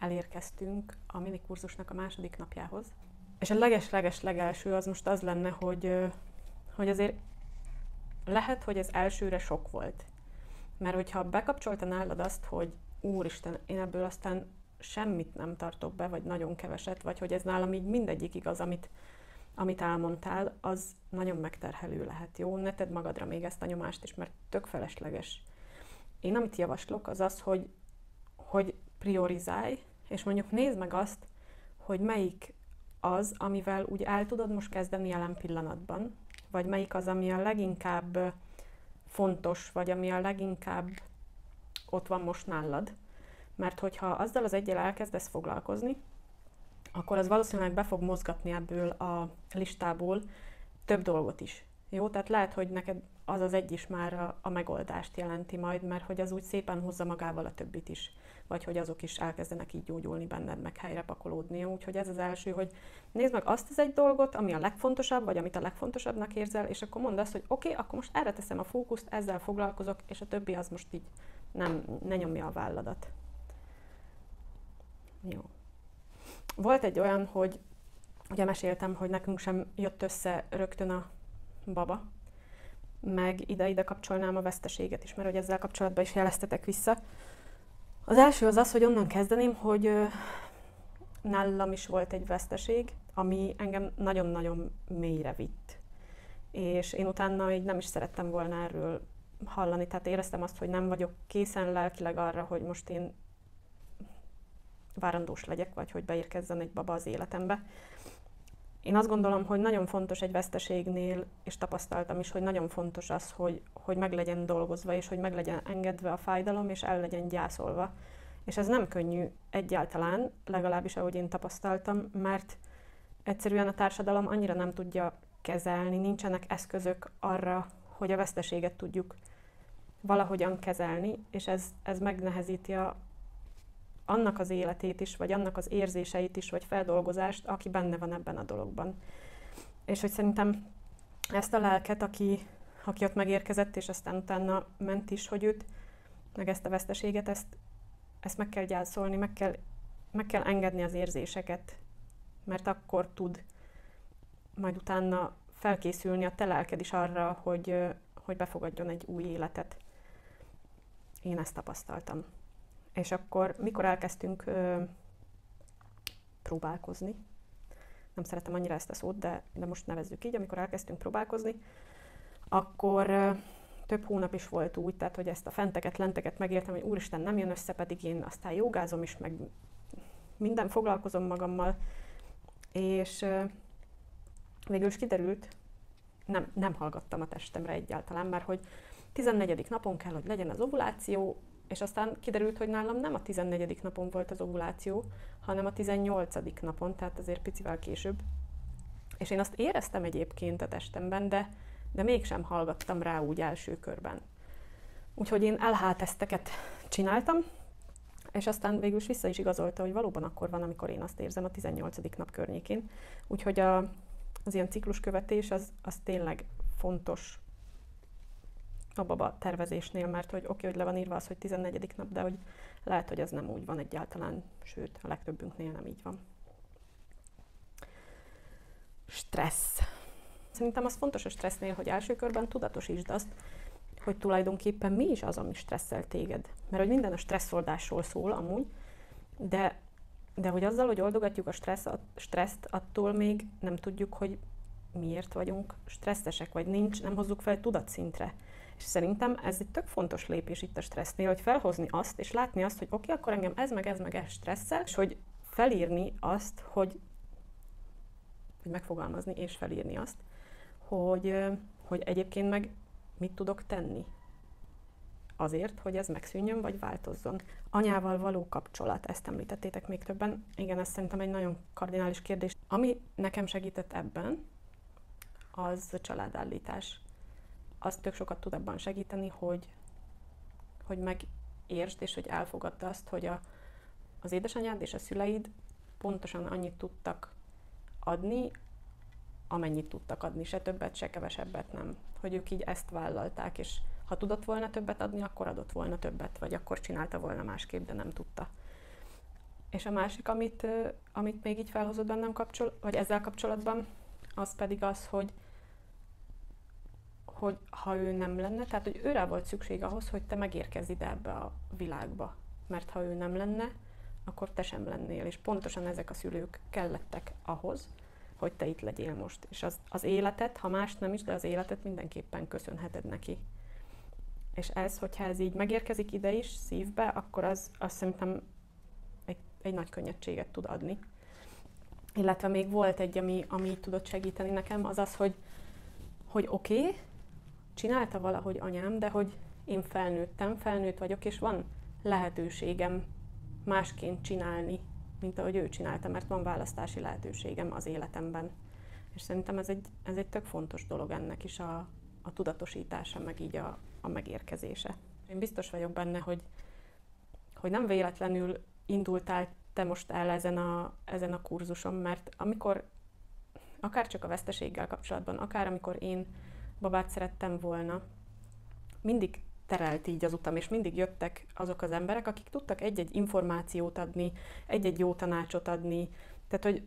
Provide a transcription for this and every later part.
elérkeztünk a minikurzusnak a második napjához. És a leges-leges legelső az most az lenne, hogy azért lehet, hogy ez elsőre sok volt. Mert hogyha bekapcsolta nálad azt, hogy úristen, én ebből aztán semmit nem tartok be, vagy nagyon keveset, vagy hogy ez nálam így mindegyik igaz, amit elmondtál, az nagyon megterhelő lehet. Jó, ne tedd magadra még ezt a nyomást is, mert tök felesleges. Én amit javaslok, az az, hogy priorizálj, és mondjuk nézd meg azt, hogy melyik az, amivel úgy el tudod most kezdeni jelen pillanatban, vagy melyik az, ami a leginkább fontos, vagy ami a leginkább ott van most nálad. Mert hogyha azzal az egyel elkezdesz foglalkozni, akkor az valószínűleg be fog mozgatni ebből a listából több dolgot is. Jó, tehát lehet, hogy neked az az egy is már a megoldást jelenti majd, mert hogy az úgy szépen hozza magával a többit is. Vagy hogy azok is elkezdenek így gyógyulni benned, meg helyre pakolódni. Úgyhogy ez az első, hogy nézd meg azt az egy dolgot, ami a legfontosabb, vagy amit a legfontosabbnak érzel, és akkor mondd azt, hogy oké, akkor most erre teszem a fókuszt, ezzel foglalkozok, és a többi az most így ne nyomja a válladat. Jó. Volt egy olyan, hogy ugye meséltem, hogy nekünk sem jött össze rögtön a baba, meg ide kapcsolnám a veszteséget is, mert hogy ezzel kapcsolatban is jeleztetek vissza. Az első az az, hogy onnan kezdeném, hogy nálam is volt egy veszteség, ami engem nagyon-nagyon mélyre vitt. És én utána így nem is szerettem volna erről hallani, tehát éreztem azt, hogy nem vagyok készen lelkileg arra, hogy most én várandós legyek, vagy hogy beérkezzen egy baba az életembe. Én azt gondolom, hogy nagyon fontos egy veszteségnél, és tapasztaltam is, hogy nagyon fontos az, hogy meg legyen dolgozva, és hogy meg legyen engedve a fájdalom, és el legyen gyászolva. És ez nem könnyű egyáltalán, legalábbis ahogy én tapasztaltam, mert egyszerűen a társadalom annyira nem tudja kezelni, nincsenek eszközök arra, hogy a veszteséget tudjuk valahogyan kezelni, és ez megnehezíti annak az életét is, vagy annak az érzéseit is, vagy feldolgozást, aki benne van ebben a dologban. És hogy szerintem ezt a lelket, aki ott megérkezett, és aztán utána ment is, hogy őt, meg ezt a veszteséget, ezt meg kell gyászolni, meg kell engedni az érzéseket, mert akkor tud majd utána felkészülni a te lelked is arra, hogy befogadjon egy új életet. Én ezt tapasztaltam. És akkor, mikor elkezdtünk próbálkozni, nem szeretem annyira ezt a szót, de most nevezzük így, amikor elkezdtünk próbálkozni, akkor több hónap is volt úgy, tehát hogy ezt a fenteket, lenteket megértem, hogy úristen, nem jön össze, pedig én aztán jogázom is, meg minden foglalkozom magammal, és végül is kiderült, nem hallgattam a testemre egyáltalán, mert hogy 14. napon kell, hogy legyen az ovuláció, és aztán kiderült, hogy nálam nem a 14. napon volt az ovuláció, hanem a 18. napon, tehát azért picivel később. És én azt éreztem egyébként a testemben, de mégsem hallgattam rá úgy első körben. Úgyhogy én LH-teszteket csináltam, és aztán végül is vissza is igazolta, hogy valóban akkor van, amikor én azt érzem a 18. nap környékén. Úgyhogy az ilyen cikluskövetés az tényleg fontos a baba tervezésnél, mert hogy oké, hogy le van írva az, hogy 14. nap, de hogy lehet, hogy ez nem úgy van egyáltalán, sőt, a legtöbbünknél nem így van. Stressz. Szerintem az fontos a stressznél, hogy első körben tudatosítsd azt, hogy tulajdonképpen mi is az, ami stresszel téged. Mert hogy minden a stresszoldásról szól amúgy, de hogy azzal, hogy oldogatjuk a stresszt, attól még nem tudjuk, hogy miért vagyunk stresszesek, vagy nem hozzuk fel tudatszintre. És szerintem ez egy tök fontos lépés itt a stressznél, hogy felhozni azt, és látni azt, hogy oké, akkor engem ez meg ez stresszel, és hogy felírni azt, hogy megfogalmazni és felírni azt, hogy egyébként meg mit tudok tenni azért, hogy ez megszűnjön, vagy változzon. Anyával való kapcsolat, ezt említettétek még többen. Igen, ez szerintem egy nagyon kardinális kérdés. Ami nekem segített ebben, az a családállítás. Az tök sokat tud abban segíteni, hogy megértsd és hogy elfogadd azt, hogy az édesanyád és a szüleid pontosan annyit tudtak adni, amennyit tudtak adni, se többet, se kevesebbet nem. Hogy ők így ezt vállalták, és ha tudott volna többet adni, akkor adott volna többet, vagy akkor csinálta volna másképp, de nem tudta. És a másik, amit még így felhozott bennem vagy ezzel kapcsolatban, az pedig az, hogy ha ő nem lenne, tehát hogy őre volt szükség ahhoz, hogy te megérkezz ide ebbe a világba. Mert ha ő nem lenne, akkor te sem lennél. És pontosan ezek a szülők kellettek ahhoz, hogy te itt legyél most. És az életet, ha más nem is, de az életet mindenképpen köszönheted neki. És ez, hogyha ez így megérkezik ide is, szívbe, akkor az szerintem egy nagy könnyedséget tud adni. Illetve még volt egy, ami tudott segíteni nekem, az az, hogy oké, csinálta valahogy anyám, de hogy én felnőtt vagyok, és van lehetőségem másként csinálni, mint ahogy ő csinálta, mert van választási lehetőségem az életemben. És szerintem ez egy tök fontos dolog ennek is a tudatosítása, meg így a megérkezése. Én biztos vagyok benne, hogy nem véletlenül indultál te most el ezen a kurzuson, mert amikor, akár csak a veszteséggel kapcsolatban, akár amikor én babát szerettem volna, mindig terelt így az utam, és mindig jöttek azok az emberek, akik tudtak egy-egy információt adni, egy-egy jó tanácsot adni. Tehát,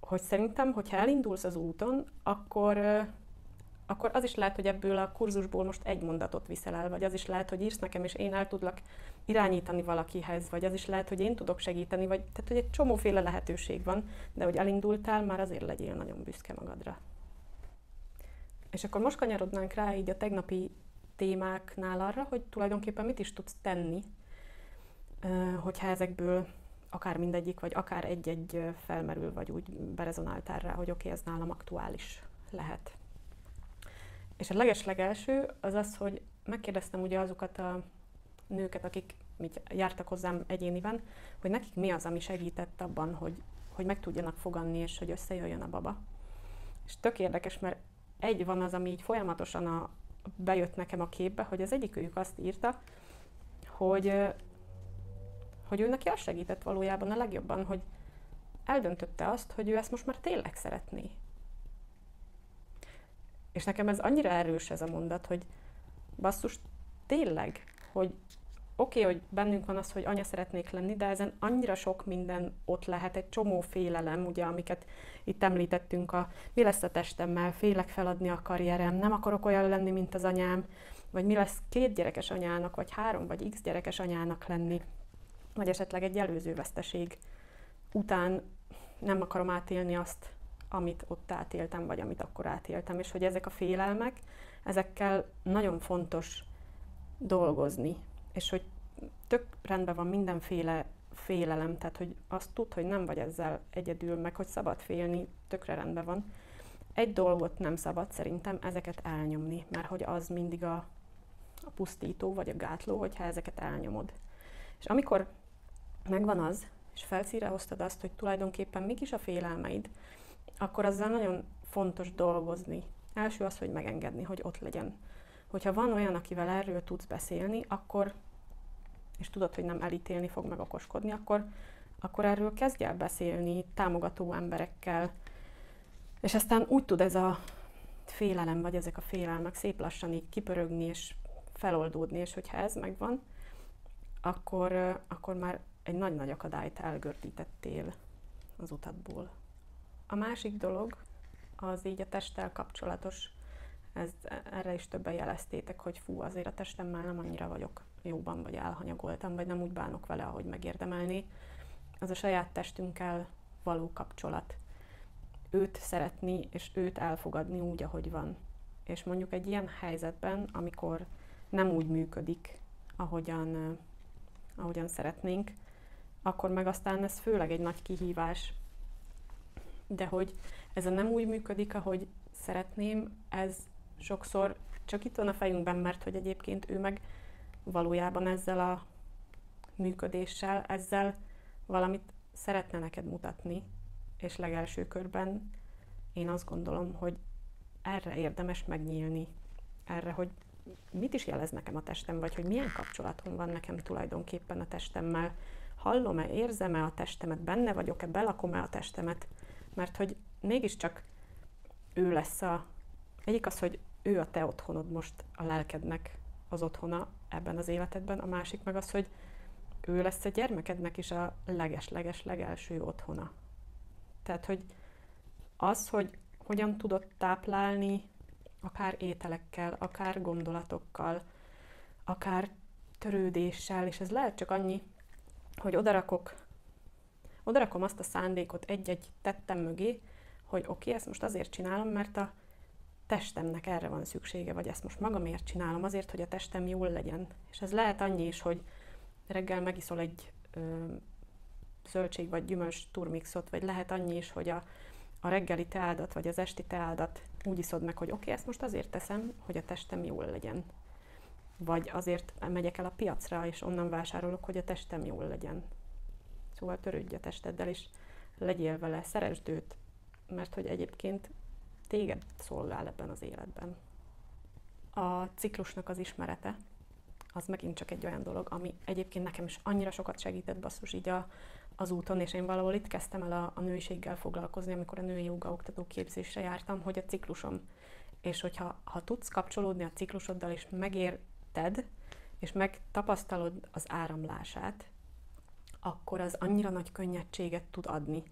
hogy szerintem, hogyha elindulsz az úton, akkor az is lehet, hogy ebből a kurzusból most egy mondatot viszel el, vagy az is lehet, hogy írsz nekem, és én el tudlak irányítani valakihez, vagy az is lehet, hogy én tudok segíteni, vagy tehát, hogy egy csomóféle lehetőség van, de hogy elindultál, már azért legyél nagyon büszke magadra. És akkor most kanyarodnánk rá így a tegnapi témáknál arra, hogy tulajdonképpen mit is tudsz tenni, hogyha ezekből akár mindegyik, vagy akár egy-egy felmerül, vagy úgy berezonáltál rá, hogy oké, ez nálam aktuális lehet. És a legeslegelső az az, hogy megkérdeztem ugye azokat a nőket, akik jártak hozzám egyéniben, hogy nekik mi az, ami segített abban, hogy meg tudjanak foganni, és hogy összejöjjön a baba. És tök érdekes, mert egy van az, ami így folyamatosan bejött nekem a képbe, hogy az egyikőjük azt írta, hogy ő neki azt segített valójában a legjobban, hogy eldöntötte azt, hogy ő ezt most már tényleg szeretné. És nekem ez annyira erős ez a mondat, hogy basszus, tényleg, hogy oké, hogy bennünk van az, hogy anya szeretnék lenni, de ezen annyira sok minden ott lehet, egy csomó félelem, ugye, amiket itt említettünk, mi lesz a testemmel, félek feladni a karrierem, nem akarok olyan lenni, mint az anyám, vagy mi lesz 2 gyerekes anyának, vagy 3 vagy x gyerekes anyának lenni, vagy esetleg egy előző veszteség után nem akarom átélni azt, amit ott átéltem, vagy amit akkor átéltem, és hogy ezek a félelmek, ezekkel nagyon fontos dolgozni, és hogy tök rendben van mindenféle félelem, tehát hogy azt tud, hogy nem vagy ezzel egyedül, meg hogy szabad félni, tökre rendben van. Egy dolgot nem szabad szerintem, ezeket elnyomni, mert hogy az mindig a pusztító, vagy a gátló, hogyha ezeket elnyomod. És amikor megvan az, és felszínre hoztad azt, hogy tulajdonképpen mik is a félelmeid, akkor azzal nagyon fontos dolgozni. Első az, hogy megengedni, hogy ott legyen. Hogyha van olyan, akivel erről tudsz beszélni, akkor, és tudod, hogy nem elítélni fog meg okoskodni, akkor erről kezdj el beszélni támogató emberekkel, és aztán úgy tud ez a félelem, vagy ezek a félelmek szép lassan így kipörögni, és feloldódni, és hogyha ez megvan, akkor már egy nagy-nagy akadályt elgördítettél az utadból. A másik dolog, az így a testtel kapcsolatos, erre is többen jeleztétek, hogy fú, azért a testemmel nem annyira vagyok jóban, vagy elhanyagoltam, vagy nem úgy bánok vele, ahogy megérdemelné. Az a saját testünkkel való kapcsolat. Őt szeretni, és őt elfogadni úgy, ahogy van. És mondjuk egy ilyen helyzetben, amikor nem úgy működik, ahogyan szeretnénk, akkor meg aztán ez főleg egy nagy kihívás. De hogy ez a nem úgy működik, ahogy szeretném, ez sokszor csak itt van a fejünkben, mert hogy egyébként ő meg valójában ezzel a működéssel, ezzel valamit szeretne neked mutatni, és legelső körben én azt gondolom, hogy erre érdemes megnyílni, erre, hogy mit is jelez nekem a testem, vagy hogy milyen kapcsolatom van nekem tulajdonképpen a testemmel, hallom-e, érzem-e a testemet, benne vagyok-e, belakom-e a testemet, mert hogy mégiscsak ő lesz egyik az, hogy ő a te otthonod most, a lelkednek az otthona ebben az életedben, a másik meg az, hogy ő lesz a gyermekednek is a leges-leges legelső otthona. Tehát, hogy az, hogy hogyan tudod táplálni, akár ételekkel, akár gondolatokkal, akár törődéssel, és ez lehet csak annyi, hogy odarakom azt a szándékot egy-egy tettem mögé, hogy oké, ezt most azért csinálom, mert a testemnek erre van szüksége, vagy ezt most magamért csinálom, azért, hogy a testem jól legyen. És ez lehet annyi is, hogy reggel megiszol egy zöldség vagy gyümölcs turmixot, vagy lehet annyi is, hogy a reggeli teádat, vagy az esti teádat úgy iszod meg, hogy oké, ezt most azért teszem, hogy a testem jól legyen. Vagy azért megyek el a piacra, és onnan vásárolok, hogy a testem jól legyen. Szóval törődj a testeddel, és legyél vele, szeresd őt, mert hogy egyébként téged szolgál ebben az életben. A ciklusnak az ismerete, az megint csak egy olyan dolog, ami egyébként nekem is annyira sokat segített basszus így az úton, és én valahol itt kezdtem el a nőiséggel foglalkozni, amikor a női jóga oktató képzésre jártam, hogy a ciklusom. És hogyha tudsz kapcsolódni a ciklusoddal, és megérted, és megtapasztalod az áramlását, akkor az annyira nagy könnyedséget tud adni.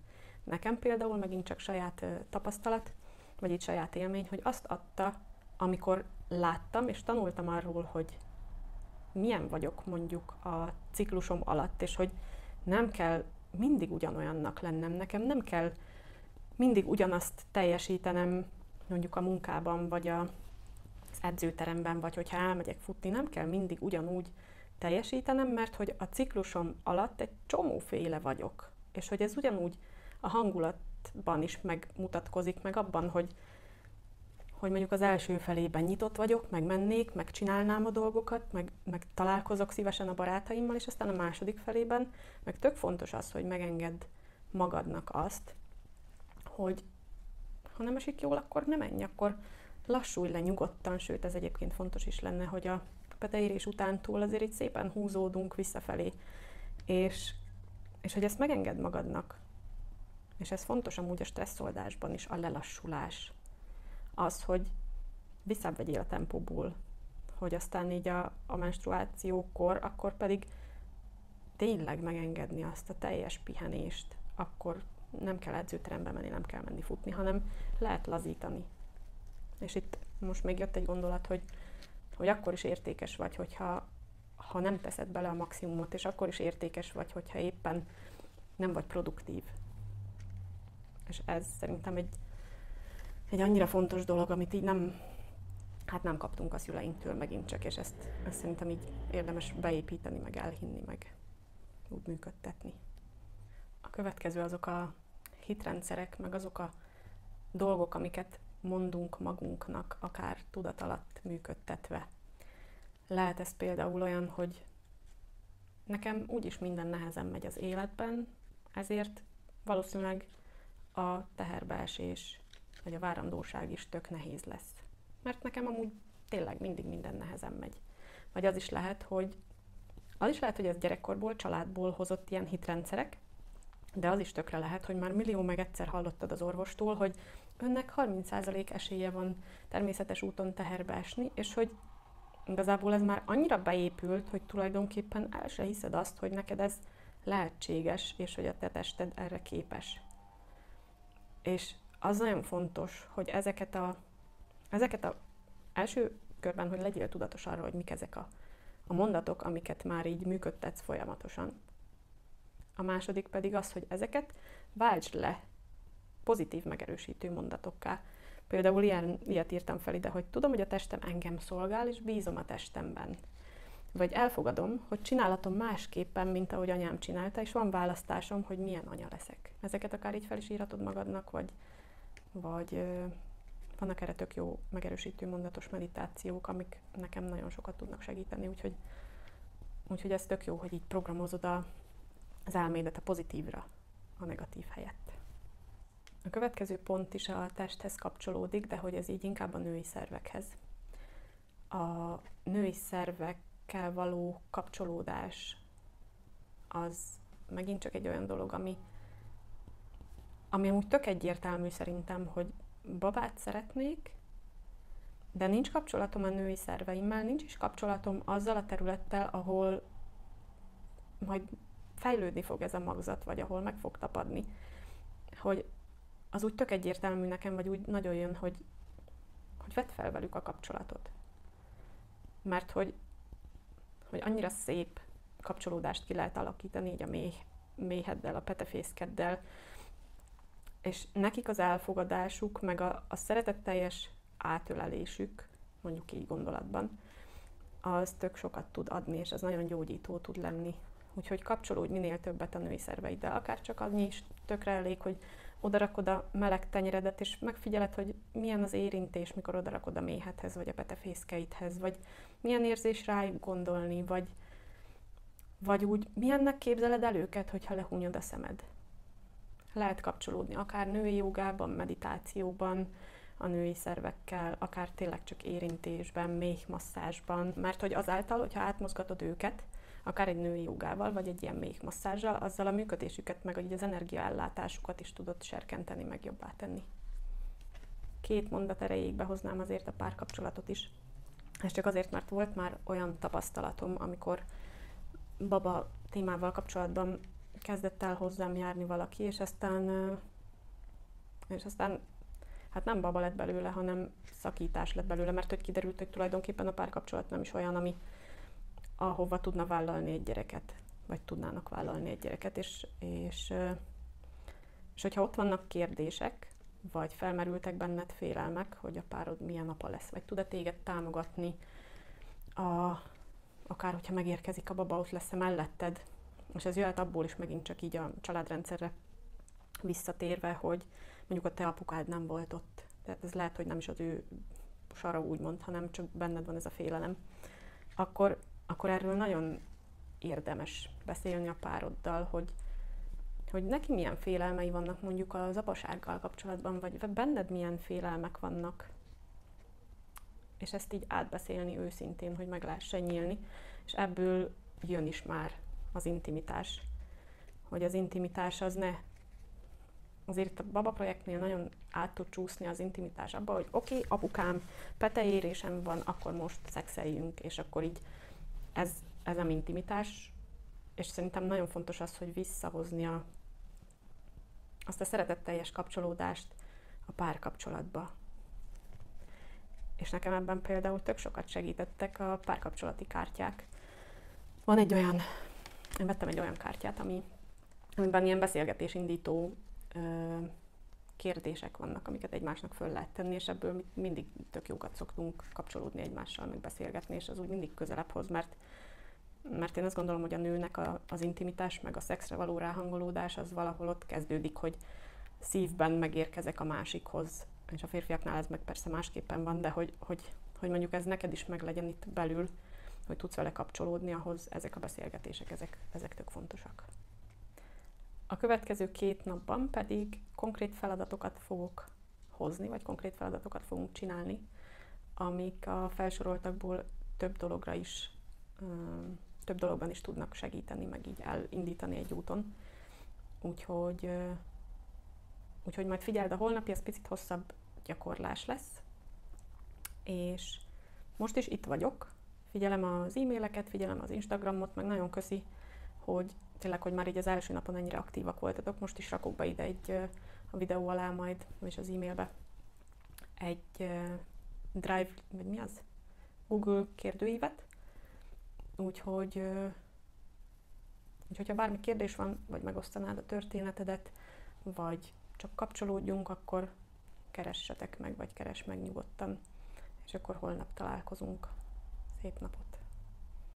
Nekem például megint csak saját tapasztalat, vagy itt saját élmény, hogy azt adta, amikor láttam, és tanultam arról, hogy milyen vagyok mondjuk a ciklusom alatt, és hogy nem kell mindig ugyanolyannak lennem, nekem nem kell mindig ugyanazt teljesítenem mondjuk a munkában, vagy az edzőteremben, vagy hogyha elmegyek futni, nem kell mindig ugyanúgy teljesítenem, mert hogy a ciklusom alatt egy csomóféle vagyok, és hogy ez ugyanúgy a hangulatban is megmutatkozik, meg abban, hogy mondjuk az első felében nyitott vagyok, meg mennék, meg csinálnám a dolgokat, meg találkozok szívesen a barátaimmal, és aztán a második felében meg tök fontos az, hogy megengedd magadnak azt, hogy ha nem esik jól, akkor ne menj, akkor lassulj le nyugodtan, sőt ez egyébként fontos is lenne, hogy a peteérés utántól azért így szépen húzódunk visszafelé, és hogy ezt megengedd magadnak. És ez fontos amúgy a stresszoldásban is, a lelassulás. Az, hogy visszavegyél a tempóból, hogy aztán így a menstruációkor, akkor pedig tényleg megengedni azt a teljes pihenést, akkor nem kell edzőterembe menni, nem kell menni futni, hanem lehet lazítani. És itt most még jött egy gondolat, hogy akkor is értékes vagy, hogyha nem teszed bele a maximumot, és akkor is értékes vagy, hogyha éppen nem vagy produktív. És ez szerintem egy annyira fontos dolog, amit így nem kaptunk a szüleinktől megint csak, és ezt szerintem így érdemes beépíteni, meg elhinni, meg úgy működtetni. A következő azok a hitrendszerek, meg azok a dolgok, amiket mondunk magunknak, akár tudat alatt működtetve. Lehet ez például olyan, hogy nekem úgyis minden nehezen megy az életben, ezért valószínűleg a teherbeesés vagy a várandóság is tök nehéz lesz. Mert nekem amúgy tényleg mindig minden nehezen megy. Vagy az is lehet, hogy ez gyerekkorból, családból hozott ilyen hitrendszerek, de az is tökre lehet, hogy már millió meg egyszer hallottad az orvostól, hogy önnek 30% esélye van természetes úton teherbe esni, és hogy igazából ez már annyira beépült, hogy tulajdonképpen el se hiszed azt, hogy neked ez lehetséges, és hogy a te tested erre képes. És az nagyon fontos, hogy ezeket a első körben, hogy legyél tudatos arra, hogy mik ezek a mondatok, amiket már így működtetsz folyamatosan. A második pedig az, hogy ezeket váltsd le pozitív megerősítő mondatokká. Például ilyet írtam fel ide, hogy tudom, hogy a testem engem szolgál, és bízom a testemben. Vagy elfogadom, hogy csinálhatom másképpen, mint ahogy anyám csinálta, és van választásom, hogy milyen anya leszek. Ezeket akár így fel is írhatod magadnak, vagy vannak erre tök jó megerősítő mondatos meditációk, amik nekem nagyon sokat tudnak segíteni, úgyhogy ez tök jó, hogy így programozod az elmédet a pozitívra, a negatív helyett. A következő pont is a testhez kapcsolódik, de hogy ez így inkább a női szervekhez. A női szervekkel való kapcsolódás az megint csak egy olyan dolog, ami amúgy tök egyértelmű szerintem, hogy babát szeretnék, de nincs kapcsolatom a női szerveimmel, nincs is kapcsolatom azzal a területtel, ahol majd fejlődni fog ez a magzat, vagy ahol meg fog tapadni, hogy az úgy tök egyértelmű nekem, vagy úgy nagyon jön, hogy vedd fel velük a kapcsolatot. Mert hogy annyira szép kapcsolódást ki lehet alakítani így a méheddel, a petefészkeddel, és nekik az elfogadásuk, meg a szeretetteljes átölelésük, mondjuk így gondolatban, az tök sokat tud adni, és az nagyon gyógyító tud lenni. Úgyhogy kapcsolódj minél többet a női szerveiddel, akár csak annyi is tökre elég, hogy odarakod a meleg tenyeredet, és megfigyeled, hogy milyen az érintés, mikor odarakod a méhedhez, vagy a petefészkeidhez, vagy milyen érzés rájuk gondolni, vagy úgy milyennek képzeled el őket, hogyha lehúnyod a szemed. Lehet kapcsolódni akár női jogában, meditációban, a női szervekkel, akár tényleg csak érintésben, méhmasszázsban, mert hogy azáltal, hogyha átmozgatod őket, akár egy női jogával, vagy egy ilyen méhmasszázsal, azzal a működésüket, meg az energiaellátásukat is tudod serkenteni, meg jobbá tenni. 2 mondat erejéig behoznám azért a párkapcsolatot is. Ez csak azért, mert volt már olyan tapasztalatom, amikor baba témával kapcsolatban kezdett el hozzám járni valaki, és aztán hát nem baba lett belőle, hanem szakítás lett belőle, mert hogy kiderült, hogy tulajdonképpen a párkapcsolat nem is olyan, ahova tudna vállalni egy gyereket, vagy tudnának vállalni egy gyereket, és hogyha ott vannak kérdések, vagy felmerültek benned félelmek, hogy a párod milyen apa lesz, vagy tud-e téged támogatni, akár hogyha megérkezik a baba, ott lesz-e melletted, és ez jöhet abból is megint csak így a családrendszerre visszatérve, hogy mondjuk a te apukád nem volt ott. Tehát ez lehet, hogy nem is az ő sara úgymond, hanem csak benned van ez a félelem. Akkor erről nagyon érdemes beszélni a pároddal, hogy neki milyen félelmei vannak mondjuk az apasággal kapcsolatban, vagy benned milyen félelmek vannak. És ezt így átbeszélni őszintén, hogy meg lehessen nyílni, és ebből jön is már az intimitás. Hogy az intimitás az ne... Azért a Baba projektnél nagyon át tud csúszni az intimitás abba, hogy oké, apukám, peteérésem van, akkor most szexeljünk, és akkor így ez nem intimitás, és szerintem nagyon fontos az, hogy visszahozni azt a szeretetteljes kapcsolódást a párkapcsolatba. És nekem ebben például tök sokat segítettek a párkapcsolati kártyák. Van egy olyan, én vettem egy olyan kártyát, amiben ilyen beszélgetésindító kérdések vannak, amiket egymásnak föl lehet tenni, és ebből mindig tök jókat szoktunk kapcsolódni egymással, meg beszélgetni, és az úgy mindig közelebb hoz, mert én azt gondolom, hogy a nőnek az intimitás, meg a szexre való ráhangolódás az valahol ott kezdődik, hogy szívben megérkezek a másikhoz, és a férfiaknál ez meg persze másképpen van, de hogy mondjuk ez neked is meg legyen itt belül, hogy tudsz vele kapcsolódni, ahhoz ezek a beszélgetések, ezek tök fontosak. A következő 2 napban pedig konkrét feladatokat fogok hozni, vagy konkrét feladatokat fogunk csinálni, amik a felsoroltakból több dologban is tudnak segíteni, meg így elindítani egy úton. Úgyhogy majd figyeld, a holnapi az picit hosszabb gyakorlás lesz, és most is itt vagyok, figyelem az e-maileket, figyelem az Instagramot, meg nagyon köszi, hogy tényleg, hogy már így az első napon ennyire aktívak voltatok. Most is rakok be ide a videó alá majd, és az e-mailbe egy Drive, vagy mi az? Google kérdőívet. Úgyhogy ha bármi kérdés van, vagy megosztanád a történetedet, vagy csak kapcsolódjunk, akkor keressetek meg, vagy keresd meg nyugodtan. És akkor holnap találkozunk. Szép napot!